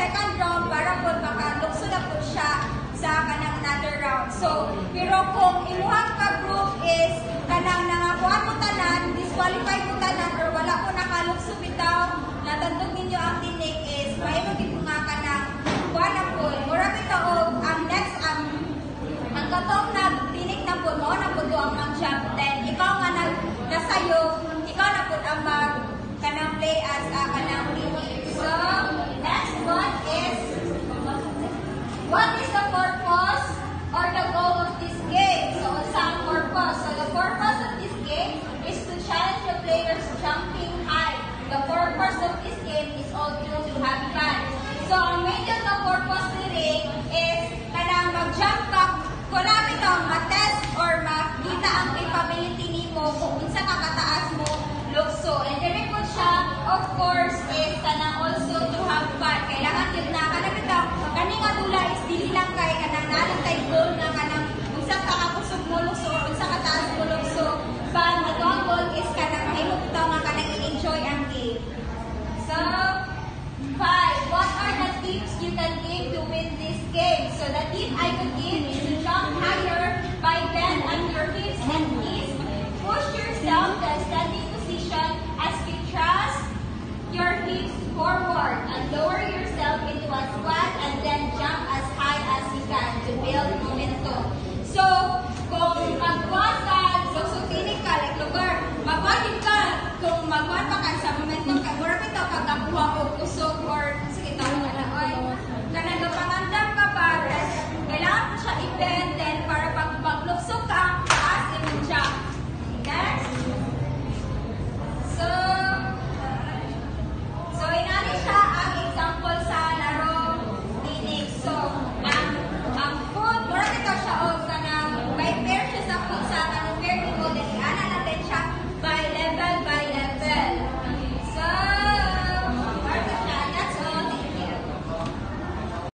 second round para po makalukso na po siya sa kanang another round. So, pero kung imuhang ka-group is kanang nangakuha mo tanan, disqualify mo tanan, or wala po nakalukso bitaw, natandog ninyo ang tinik is may magiging nga kanang kuha na po. Mura bitaw ang next, ang katong nagtinik na po, mo na po doon ang jump. Then, ikaw nga nasayo, ikaw na po ang kanang play as kanang tinik. So, next one is, what is the purpose or the goal of this game? So, some purpose. So, the purpose of this game is to challenge the players jumping high. The purpose of this game is also to have fun. So, ang major na purpose nila is kanang mag-jump ka, kung namin ito, ma-test or makita ang capability nimo kung unsa ka kataas mo lukso. And the record siya, of course, is kanang also to have fun. Kailangan yun na, kanang ito, kaning nga dula is dili lang kay kanang nalang tayo goal na kanang unsa ka kakusog mo lukso or unsa ka taas mo lukso. But ito ang goal is kanang mahimog ito nga kanang i-enjoy ang game. So, 5. What are the tips you can give to win this game? So, the tip I could give is to jump higher by bend on your hips and knees. Push yourself to a standing position as you thrust your hips forward and lower yourself into a squat and then jump as high as you can to build momentum. So, kung magkuhan ka, tinik ka, like lugar, magkuhan ka, kung magkuhan pa ka sa momentum ka, mura ito pagkakuha o kusog or